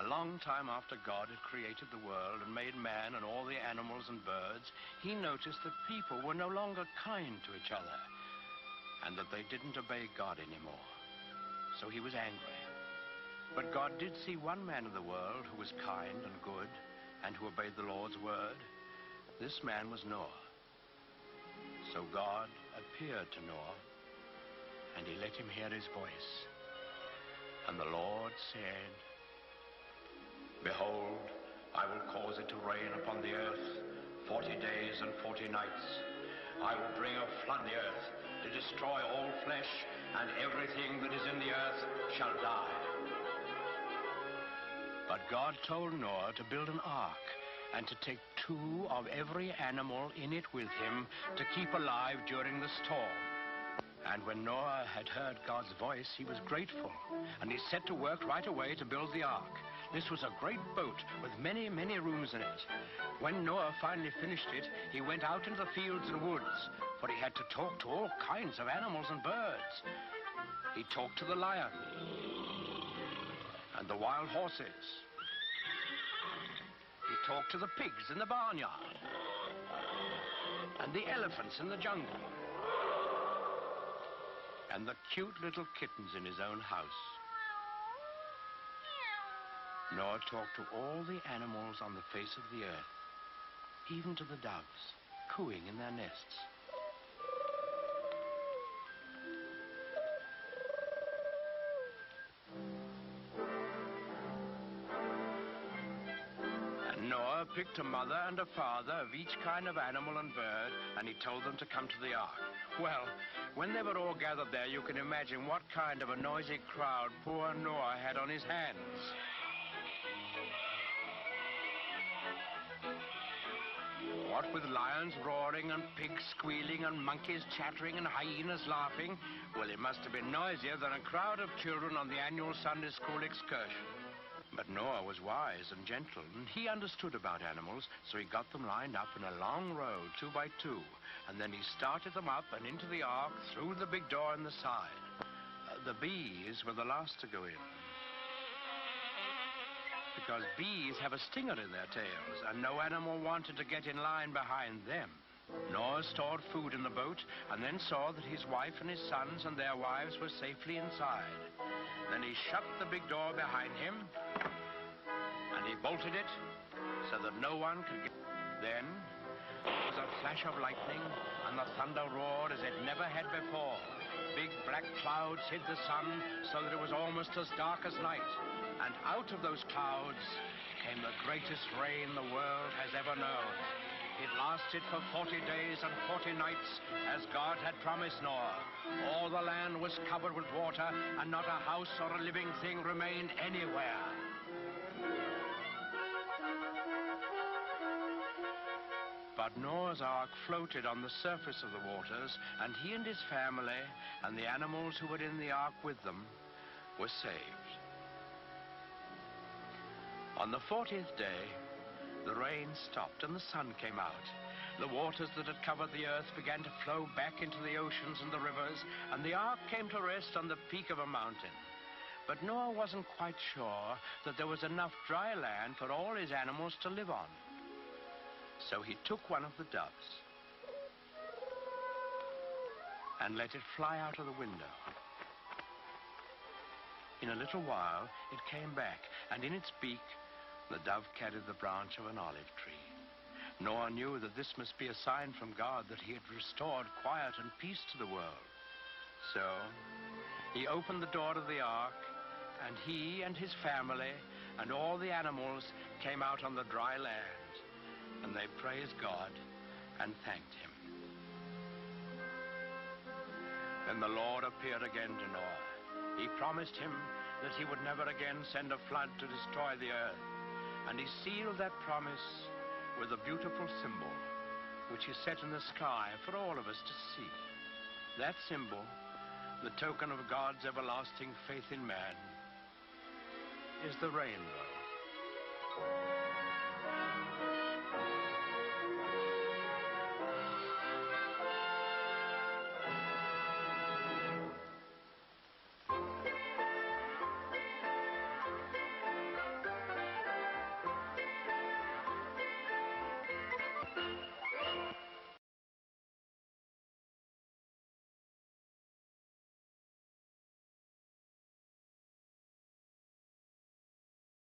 long time after God had created the world and made man and all the animals and birds, he noticed that people were no longer kind to each other and that they didn't obey God anymore. So he was angry. But God did see one man in the world who was kind and good and who obeyed the Lord's word. This man was Noah. So God appeared to Noah, and he let him hear his voice. And the Lord said, "Behold, I will cause it to rain upon the earth 40 days and 40 nights. I will bring a flood the earth to destroy all flesh, and everything that is in the earth shall die." But God told Noah to build an ark and to take 2 of every animal in it with him to keep alive during the storm. And when Noah had heard God's voice, he was grateful, and he set to work right away to build the ark. This was a great boat with many, many rooms in it. When Noah finally finished it, he went out into the fields and woods, for he had to talk to all kinds of animals and birds. He talked to the lion and the wild horses. He talked to the pigs in the barnyard and the elephants in the jungle and the cute little kittens in his own house. Noah talked to all the animals on the face of the earth, even to the doves, cooing in their nests. Noah picked a mother and a father of each kind of animal and bird, and he told them to come to the ark. Well, when they were all gathered there, you can imagine what kind of a noisy crowd poor Noah had on his hands. What with lions roaring and pigs squealing and monkeys chattering and hyenas laughing, well, it must have been noisier than a crowd of children on the annual Sunday school excursion. But Noah was wise and gentle, and he understood about animals, so he got them lined up in a long row, 2 by 2, and then he started them up and into the ark through the big door in the side. The bees were the last to go in, because bees have a stinger in their tails, and no animal wanted to get in line behind them. Noah stored food in the boat, and then saw that his wife and his sons and their wives were safely inside. Then he shut the big door behind him, and he bolted it so that no one could get. Then there was a flash of lightning, and the thunder roared as it never had before. Big black clouds hid the sun so that it was almost as dark as night. And out of those clouds came the greatest rain the world has ever known. It lasted for 40 days and 40 nights, as God had promised Noah. All the land was covered with water, and not a house or a living thing remained anywhere. But Noah's ark floated on the surface of the waters, and he and his family and the animals who were in the ark with them were saved. On the 40th day, the rain stopped and the sun came out. The waters that had covered the earth began to flow back into the oceans and the rivers, and the ark came to rest on the peak of a mountain. But Noah wasn't quite sure that there was enough dry land for all his animals to live on. So he took one of the doves and let it fly out of the window. In a little while, it came back, and in its beak, the dove carried the branch of an olive tree. Noah knew that this must be a sign from God that he had restored quiet and peace to the world. So he opened the door of the ark, and he and his family and all the animals came out on the dry land, and they praised God and thanked him. Then the Lord appeared again to Noah. He promised him that he would never again send a flood to destroy the earth. And he sealed that promise with a beautiful symbol, which he set in the sky for all of us to see. That symbol, the token of God's everlasting faith in man, is the rainbow.